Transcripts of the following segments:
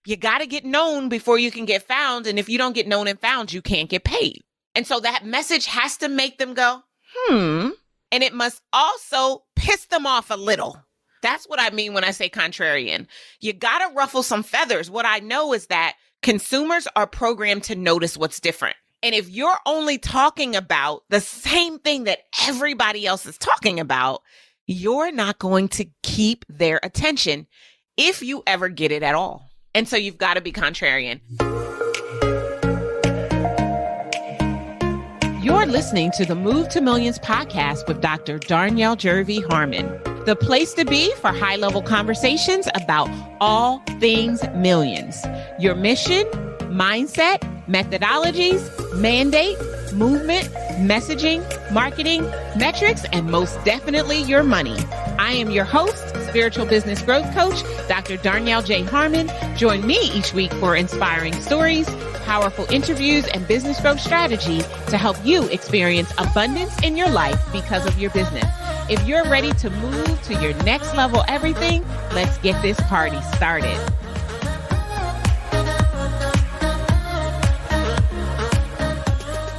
You got to get known before you can get found. And if you don't get known and found, you can't get paid. And so that message has to make them go, And it must also piss them off a little. That's what I mean when I say contrarian. You got to ruffle some feathers. What I know is that consumers are programmed to notice what's different. And if you're only talking about the same thing that everybody else is talking about, you're not going to keep their attention if you ever get it at all. And so you've got to be contrarian. You're listening to the Move to Millions podcast with Dr. Darnyelle Jervey Harmon, the place to be for high-level conversations about all things millions. Your mission, mindset, methodologies, mandate, movement, messaging, marketing, metrics, and most definitely your money. I am your host, spiritual business growth coach, Dr. Darnyelle J. Harmon. Join me each week for inspiring stories, powerful interviews, and business growth strategy to help you experience abundance in your life because of your business. If you're ready to move to your next level everything, let's get this party started.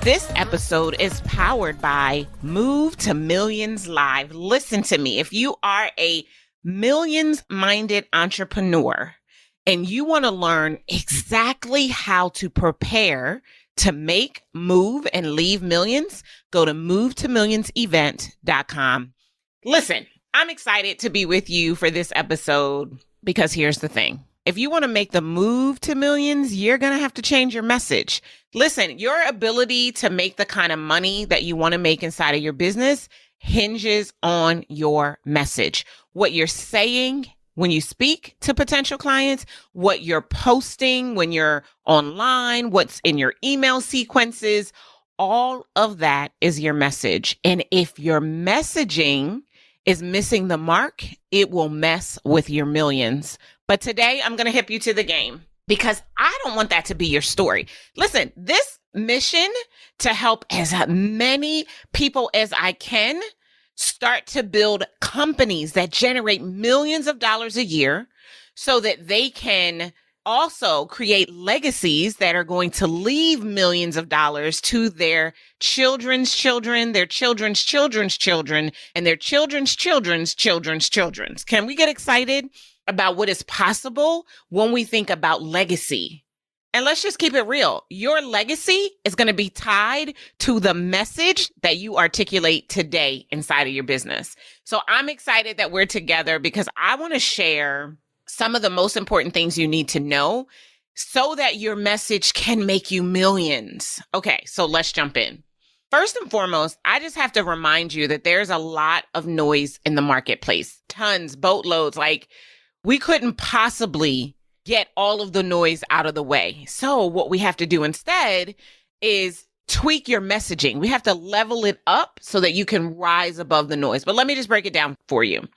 This episode is powered by Move to Millions Live. Listen to me. If you are a millions-minded entrepreneur and you want to learn exactly how to prepare to make, move, and leave millions, go to movetomillionsevent.com. Listen, I'm excited to be with you for this episode because here's the thing. If you want to make the move to millions, you're going to have to change your message. Listen, your ability to make the kind of money that you want to make inside of your business hinges on your message. What you're saying when you speak to potential clients, what you're posting when you're online, what's in your email sequences, all of that is your message. And if your messaging is missing the mark, it will mess with your millions. But today I'm going to hip you to the game because I don't want that to be your story. Listen, this mission to help as many people as I can start to build companies that generate millions of dollars a year so that they can also create legacies that are going to leave millions of dollars to their children's children, their children's children's children, and their children's children's children's children. Can we get excited about what is possible when we think about legacy? And let's just keep it real. Your legacy is going to be tied to the message that you articulate today inside of your business. So I'm excited that we're together because I want to share some of the most important things you need to know so that your message can make you millions. Okay, so let's jump in. First and foremost, I just have to remind you that there's a lot of noise in the marketplace. Tons, boatloads. Like, we couldn't possibly get all of the noise out of the way. So what we have to do instead is tweak your messaging. We have to level it up so that you can rise above the noise. But let me just break it down for you.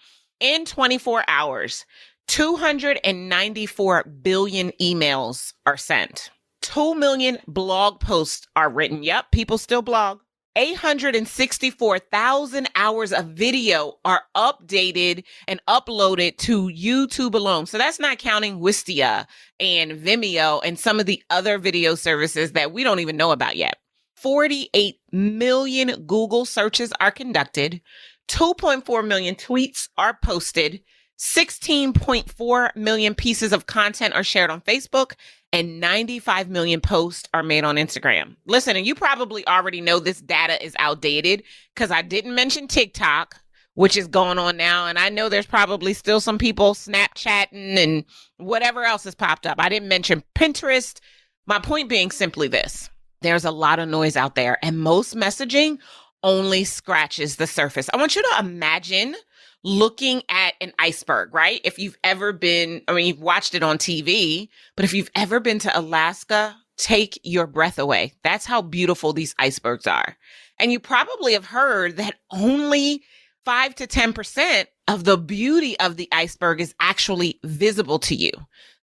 In 24 hours, 294 billion emails are sent. 2 million blog posts are written. Yep, people still blog. 864,000 hours of video are updated and uploaded to YouTube alone. So that's not counting Wistia and Vimeo and some of the other video services that we don't even know about yet. 48 million Google searches are conducted. 2.4 million tweets are posted. 16.4 million pieces of content are shared on Facebook, and 95 million posts are made on Instagram. Listen, and you probably already know this data is outdated because I didn't mention TikTok, which is going on now. And I know there's probably still some people Snapchatting and whatever else has popped up. I didn't mention Pinterest. My point being simply this. There's a lot of noise out there, and most messaging only scratches the surface. I want you to imagine looking at an iceberg, right? If you've ever been, you've watched it on TV, but if you've ever been to Alaska, take your breath away. That's how beautiful these icebergs are. And you probably have heard that only 5 to 10% of the beauty of the iceberg is actually visible to you.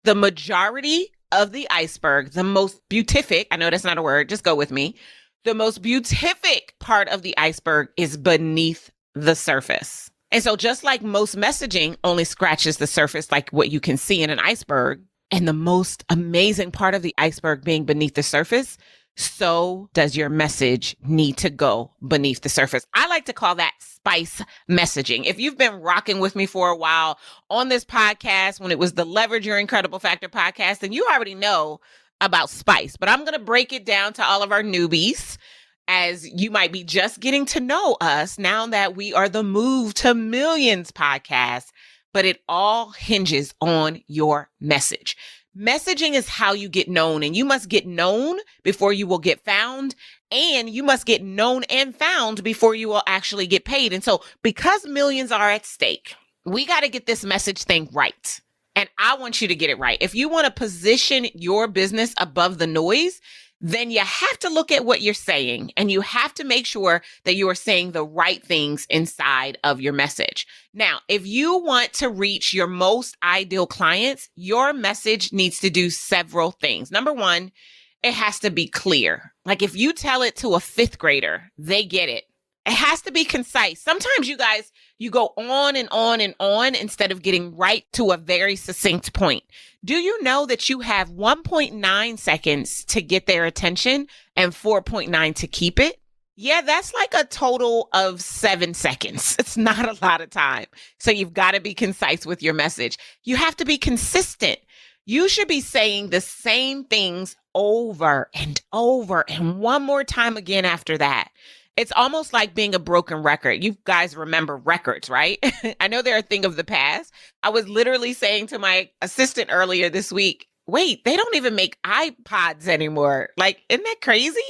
The majority of the iceberg, the most beatific, I know that's not a word, just go with me. The most beatific part of the iceberg is beneath the surface. And so just like most messaging only scratches the surface, like what you can see in an iceberg, And the most amazing part of the iceberg being beneath the surface, so does your message need to go beneath the surface. I like to call that spice messaging. If you've been rocking with me for a while on this podcast, when it was the Leverage Your Incredible Factor podcast, then you already know about spice. But I'm going to break it down to all of our newbies, as you might be just getting to know us now that we are the Move to Millions podcast. But it all hinges on your message. Messaging is how you get known, and you must get known before you will get found, and you must get known and found before you will actually get paid. And so because millions are at stake, we got to get this message thing right. And I want you to get it right. If you want to position your business above the noise, then you have to look at what you're saying, and you have to make sure that you are saying the right things inside of your message. Now, if you want to reach your most ideal clients, your message needs to do several things. Number one, it has to be clear. Like if you tell it to a fifth grader, they get it. It has to be concise. Sometimes you guys, you go on and on and on instead of getting right to a very succinct point. Do you know that you have 1.9 seconds to get their attention and 4.9 to keep it? Yeah, that's like a total of 7 seconds. It's not a lot of time. So you've got to be concise with your message. You have to be consistent. You should be saying the same things over and over and one more time again after that. It's almost like being a broken record. You guys remember records, right? I know they're a thing of the past. I was literally saying to my assistant earlier this week, wait, they don't even make iPods anymore. Like, isn't that crazy?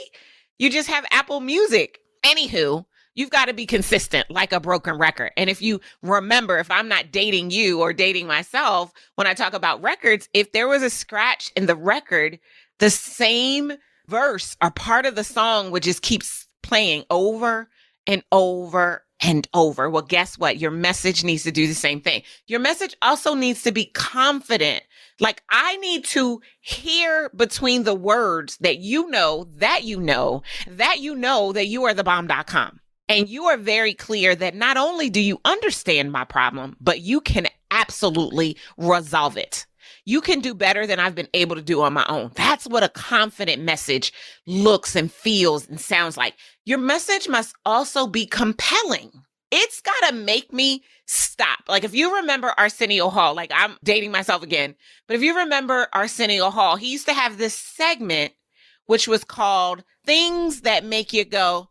You just have Apple Music. Anywho, you've got to be consistent like a broken record. And if you remember, if I'm not dating you or dating myself, when I talk about records, if there was a scratch in the record, the same verse or part of the song would just keep playing over and over and over. Well, guess what? Your message needs to do the same thing. Your message also needs to be confident. Like I need to hear between the words that you know, that you know, that you know that you are the bomb.com. And you are very clear that not only do you understand my problem, but you can absolutely resolve it. You can do better than I've been able to do on my own. That's what a confident message looks and feels and sounds like. Your message must also be compelling. It's got to make me stop. Like if you remember Arsenio Hall, like I'm dating myself again, but if you remember Arsenio Hall, he used to have this segment which was called Things That Make You Go,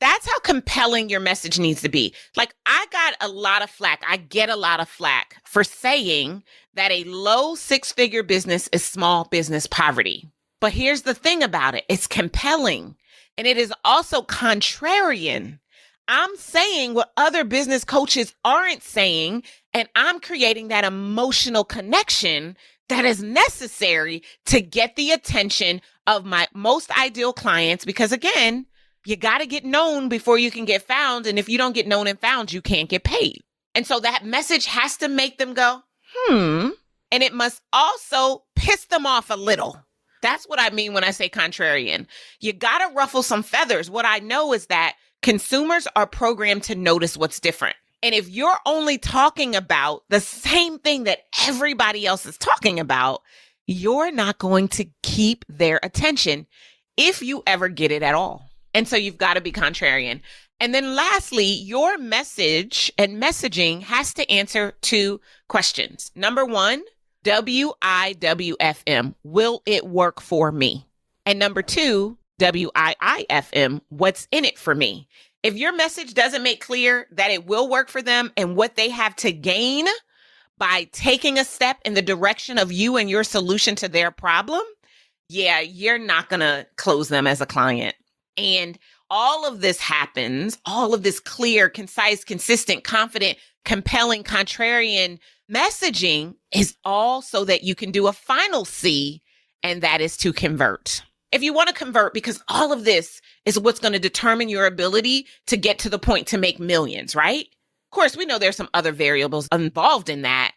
That's how compelling your message needs to be. Like I got a lot of flack. I get a lot of flack for saying that a low six-figure business is small business poverty. But here's the thing about it. It's compelling and it is also contrarian. I'm saying what other business coaches aren't saying, and I'm creating that emotional connection that is necessary to get the attention of my most ideal clients. Because again, you got to get known before you can get found. And if you don't get known and found, you can't get paid. And so that message has to make them go, And it must also piss them off a little. That's what I mean when I say contrarian. You got to ruffle some feathers. What I know is that consumers are programmed to notice what's different. And if you're only talking about the same thing that everybody else is talking about, you're not going to keep their attention if you ever get it at all. And so you've got to be contrarian. And then lastly, your message and messaging has to answer 2 questions. Number 1, WIWFM, will it work for me? And number 2, WIIFM, what's in it for me? If your message doesn't make clear that it will work for them and what they have to gain by taking a step in the direction of you and your solution to their problem, yeah, you're not going to close them as a client. And all of this happens, all of this clear, concise, consistent, confident, compelling, contrarian messaging is all so that you can do a final C, and that is to convert. If you want to convert, because all of this is what's going to determine your ability to get to the point to make millions, right? Of course, we know there's some other variables involved in that,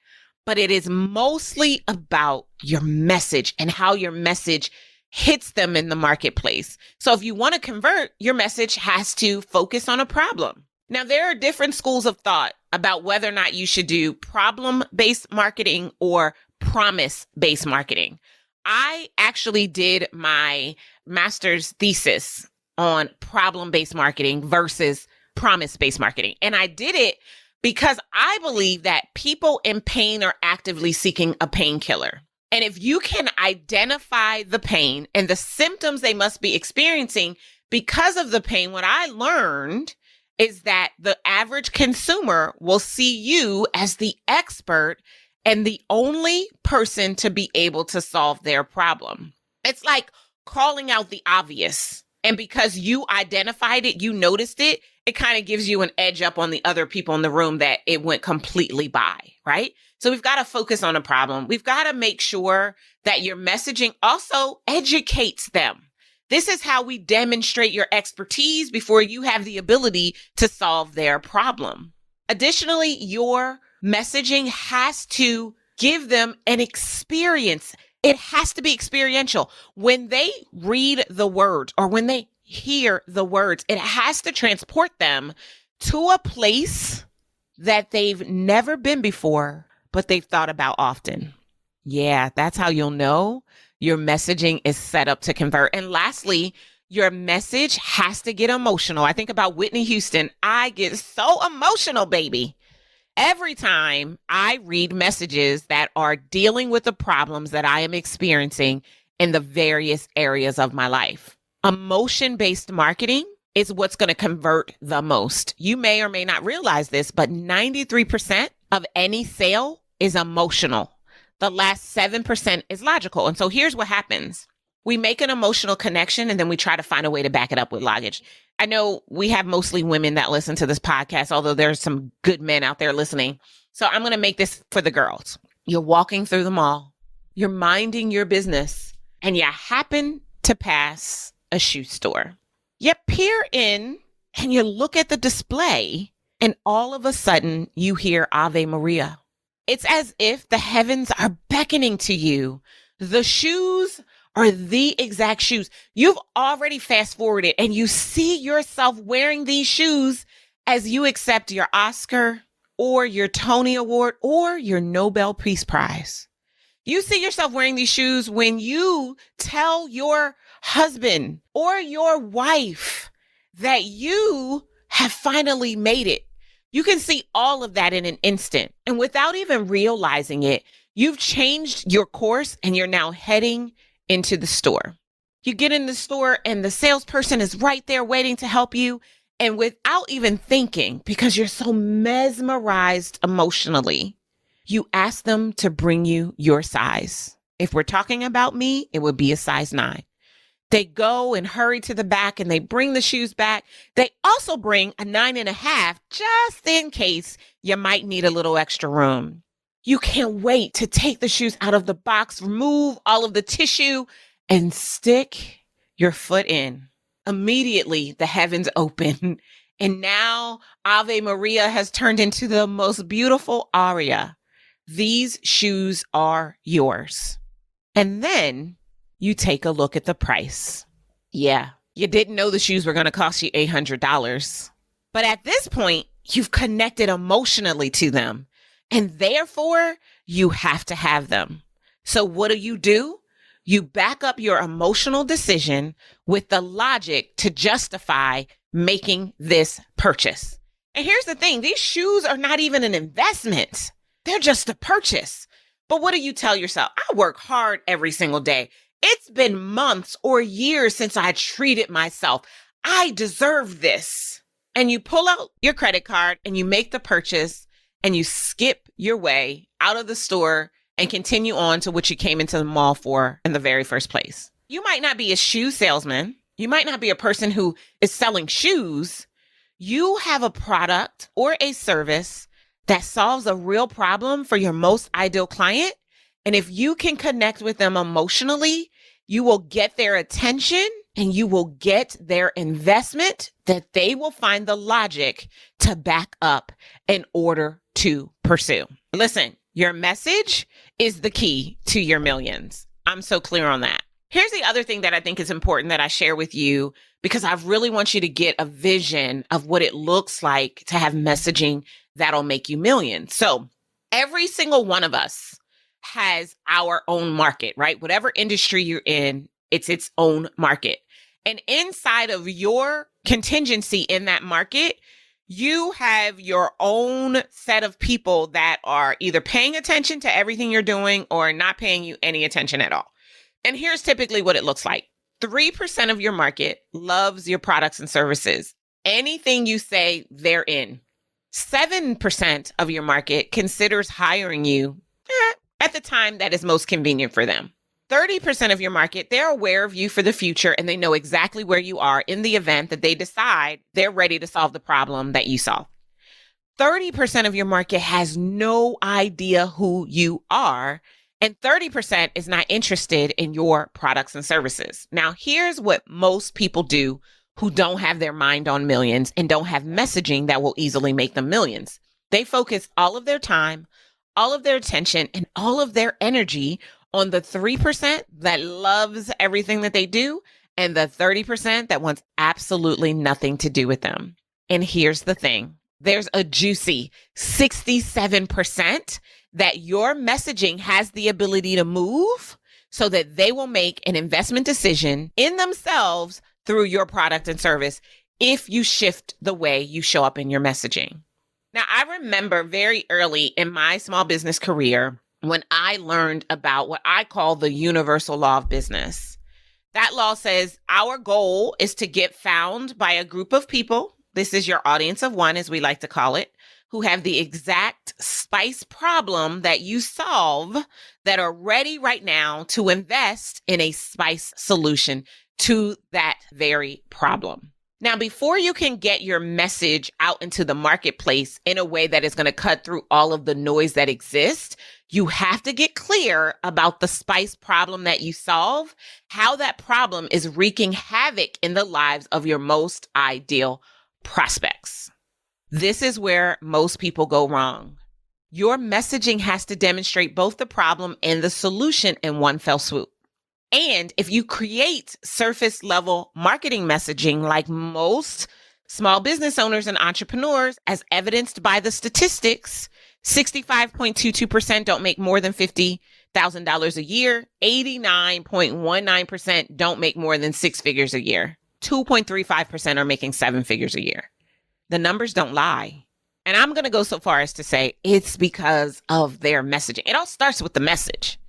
but it is mostly about your message and how your message hits them in the marketplace. So if you want to convert, your message has to focus on a problem. Now, there are different schools of thought about whether or not you should do problem-based marketing or promise-based marketing. I actually did my master's thesis on problem-based marketing versus promise-based marketing. And I did it because I believe that people in pain are actively seeking a painkiller. And if you can identify the pain and the symptoms they must be experiencing because of the pain, what I learned is that the average consumer will see you as the expert and the only person to be able to solve their problem. It's like calling out the obvious. And because you identified it, you noticed it, it kind of gives you an edge up on the other people in the room that it went completely by, right? So we've got to focus on a problem. We've got to make sure that your messaging also educates them. This is how we demonstrate your expertise before you have the ability to solve their problem. Additionally, your messaging has to give them an experience. It has to be experiential. When they read the words or when they hear the words, it has to transport them to a place that they've never been before, but they've thought about often. Yeah, that's how you'll know your messaging is set up to convert. And lastly, your message has to get emotional. I think about Whitney Houston. I get so emotional, baby. Every time I read messages that are dealing with the problems that I am experiencing in the various areas of my life. Emotion-based marketing is what's going to convert the most. You may or may not realize this, but 93% of any sale is emotional. The last 7% is logical. And so here's what happens. We make an emotional connection and then we try to find a way to back it up with logic. I know we have mostly women that listen to this podcast, although there's some good men out there listening. So I'm going to make this for the girls. You're walking through the mall, you're minding your business, and you happen to pass a shoe store. You peer in and you look at the display, and all of a sudden you hear Ave Maria. It's as if the heavens are beckoning to you. The shoes are the exact shoes. You've already fast forwarded and you see yourself wearing these shoes as you accept your Oscar or your Tony Award or your Nobel Peace Prize. You see yourself wearing these shoes when you tell your husband or your wife that you have finally made it. You can see all of that in an instant. And without even realizing it, you've changed your course and you're now heading into the store. You get in the store and the salesperson is right there waiting to help you. And without even thinking, because you're so mesmerized emotionally, you ask them to bring you your size. If we're talking about me, it would be a size 9. They go and hurry to the back and they bring the shoes back. They also bring a 9.5 just in case you might need a little extra room. You can't wait to take the shoes out of the box, remove all of the tissue, and stick your foot in. Immediately, the heavens open. And now Ave Maria has turned into the most beautiful aria. These shoes are yours. And then you take a look at the price. Yeah, you didn't know the shoes were going to cost you $800. But at this point, you've connected emotionally to them. And therefore, you have to have them. So what do? You back up your emotional decision with the logic to justify making this purchase. And here's the thing. These shoes are not even an investment. They're just a purchase. But what do you tell yourself? I work hard every single day. It's been months or years since I treated myself. I deserve this. And you pull out your credit card and you make the purchase and you skip your way out of the store and continue on to what you came into the mall for in the very first place. You might not be a shoe salesman. You might not be a person who is selling shoes. You have a product or a service that solves a real problem for your most ideal client. And if you can connect with them emotionally, you will get their attention and you will get their investment that they will find the logic to back up in order to pursue. Listen, your message is the key to your millions. I'm so clear on that. Here's the other thing that I think is important that I share with you, because I really want you to get a vision of what it looks like to have messaging that'll make you millions. So every single one of us has our own market, right? Whatever industry you're in, it's its own market. And inside of your contingency in that market, you have your own set of people that are either paying attention to everything you're doing or not paying you any attention at all. And here's typically what it looks like. 3% of your market loves your products and services. Anything you say, they're in. 7% of your market considers hiring you at the time that is most convenient for them. 30% of your market, they're aware of you for the future and they know exactly where you are in the event that they decide they're ready to solve the problem that you solve. 30% of your market has no idea who you are, and 30% is not interested in your products and services. Now, here's what most people do who don't have their mind on millions and don't have messaging that will easily make them millions. They focus all of their time, all of their attention, and all of their energy on the 3% that loves everything that they do and the 30% that wants absolutely nothing to do with them. And here's the thing. There's a juicy 67% that your messaging has the ability to move so that they will make an investment decision in themselves through your product and service if you shift the way you show up in your messaging. Now, I remember very early in my small business career when I learned about what I call the universal law of business. That law says our goal is to get found by a group of people. This is your audience of one, as we like to call it, who have the exact spice problem that you solve, that are ready right now to invest in a spice solution to that very problem. Now, before you can get your message out into the marketplace in a way that is going to cut through all of the noise that exists, you have to get clear about the spice problem that you solve, how that problem is wreaking havoc in the lives of your most ideal prospects. This is where most people go wrong. Your messaging has to demonstrate both the problem and the solution in one fell swoop. And if you create surface level marketing messaging like most small business owners and entrepreneurs, as evidenced by the statistics, 65.22% don't make more than $50,000 a year. 89.19% don't make more than six figures a year. 2.35% are making seven figures a year. The numbers don't lie. And I'm going to go so far as to say it's because of their messaging. It all starts with the message,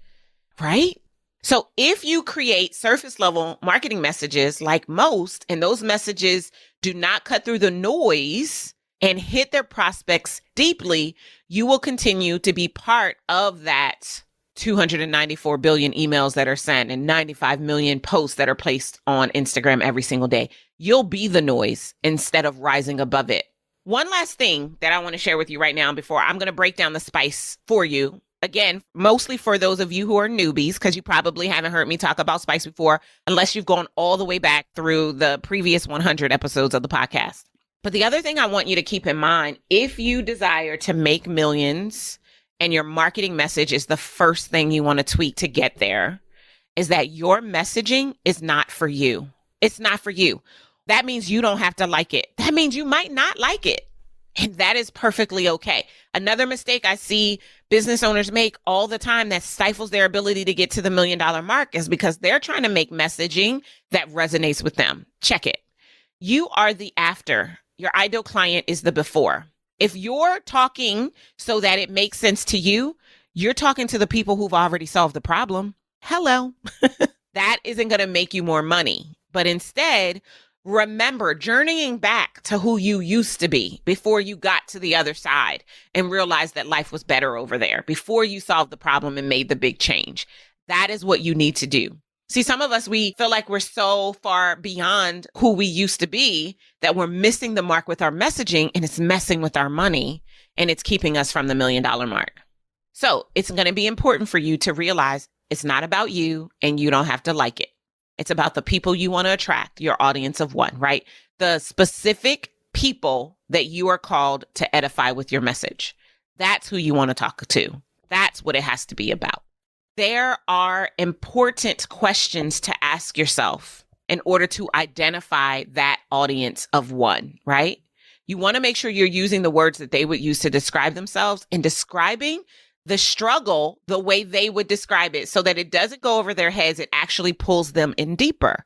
right? So if you create surface level marketing messages like most, and those messages do not cut through the noise and hit their prospects deeply, you will continue to be part of that 294 billion emails that are sent and 95 million posts that are placed on Instagram every single day. You'll be the noise instead of rising above it. One last thing that I want to share with you right now before I'm going to break down the spice for you. Again, mostly for those of you who are newbies, because you probably haven't heard me talk about spice before, unless you've gone all the way back through the previous 100 episodes of the podcast. But the other thing I want you to keep in mind, if you desire to make millions and your marketing message is the first thing you want to tweak to get there, is that your messaging is not for you. It's not for you. That means you don't have to like it. That means you might not like it. And that is perfectly okay. Another mistake I see business owners make all the time that stifles their ability to get to the $1 million mark is because they're trying to make messaging that resonates with them. Check it. You are the after. Your ideal client is the before. If you're talking so that it makes sense to you, you're talking to the people who've already solved the problem. Hello. That isn't going to make you more money. But instead, remember journeying back to who you used to be before you got to the other side and realized that life was better over there, before you solved the problem and made the big change. That is what you need to do. See, some of us, we feel like we're so far beyond who we used to be that we're missing the mark with our messaging, and it's messing with our money, and it's keeping us from the $1 million mark. So it's going to be important for you to realize it's not about you and you don't have to like it. It's about the people you want to attract, your audience of one, right? The specific people that you are called to edify with your message. That's who you want to talk to. That's what it has to be about. There are important questions to ask yourself in order to identify that audience of one, right? You want to make sure you're using the words that they would use to describe themselves, and describing the struggle the way they would describe it so that it doesn't go over their heads. It actually pulls them in deeper.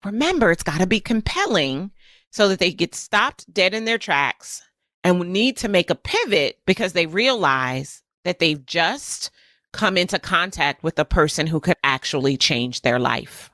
Remember, it's got to be compelling so that they get stopped dead in their tracks and need to make a pivot because they realize that they've just come into contact with a person who could actually change their life.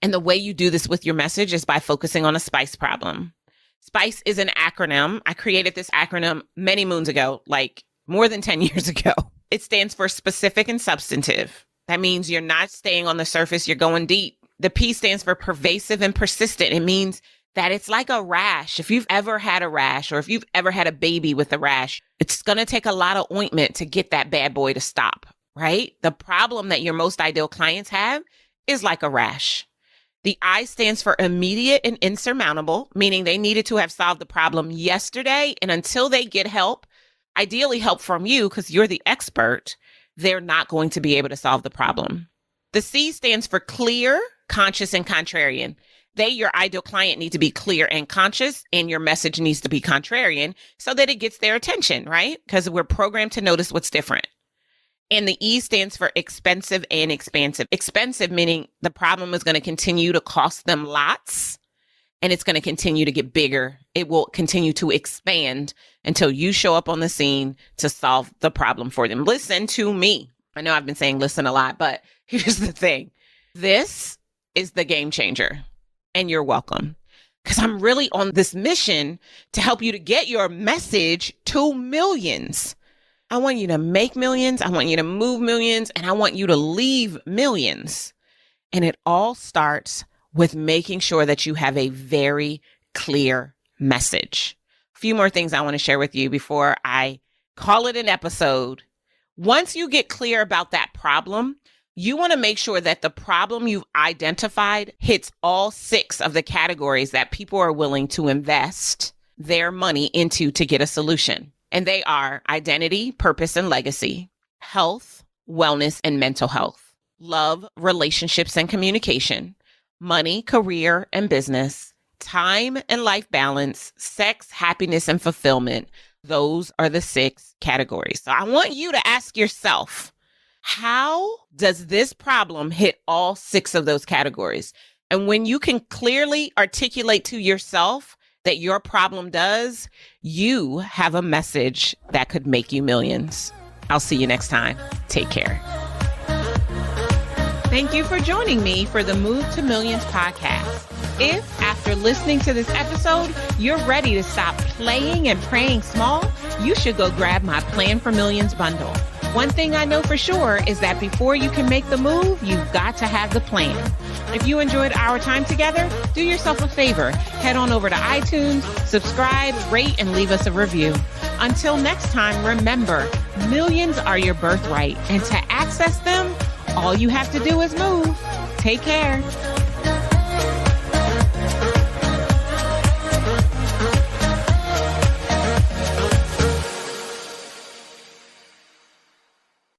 And the way you do this with your message is by focusing on a SPICE problem. SPICE is an acronym. I created this acronym many moons ago, like more than 10 years ago. It stands for specific and substantive. That means you're not staying on the surface, you're going deep. The P stands for pervasive and persistent. It means that it's like a rash. If you've ever had a rash or if you've ever had a baby with a rash, it's going to take a lot of ointment to get that bad boy to stop, right? The problem that your most ideal clients have is like a rash. The I stands for immediate and insurmountable, meaning they needed to have solved the problem yesterday. And until they get help, ideally help from you because you're the expert, they're not going to be able to solve the problem. The C stands for clear, conscious, and contrarian. They, your ideal client, need to be clear and conscious, and your message needs to be contrarian so that it gets their attention, right? Because we're programmed to notice what's different. And the E stands for expensive and expansive. Expensive meaning the problem is going to continue to cost them lots, and it's going to continue to get bigger. It will continue to expand until you show up on the scene to solve the problem for them. Listen to me. I know I've been saying listen a lot, but here's the thing. This is the game changer. And you're welcome. Because I'm really on this mission to help you to get your message to millions. I want you to make millions. I want you to move millions. And I want you to leave millions. And it all starts with making sure that you have a very clear message. A few more things I want to share with you before I call it an episode. Once you get clear about that problem, you want to make sure that the problem you've identified hits all 6 of the categories that people are willing to invest their money into to get a solution. And they are identity, purpose, and legacy, health, wellness, and mental health, love, relationships, and communication, money, career, and business, time and life balance, sex, happiness, and fulfillment. Those are the 6 categories. So I want you to ask yourself, how does this problem hit all 6 of those categories? And when you can clearly articulate to yourself that your problem does, you have a message that could make you millions. I'll see you next time. Take care. Thank you for joining me for the Move to Millions podcast. If after listening to this episode, you're ready to stop playing and praying small, you should go grab my Plan for Millions bundle. One thing I know for sure is that before you can make the move, you've got to have the plan. If you enjoyed our time together, do yourself a favor. Head on over to iTunes, subscribe, rate, and leave us a review. Until next time, remember, millions are your birthright, and to access them, all you have to do is move. Take care.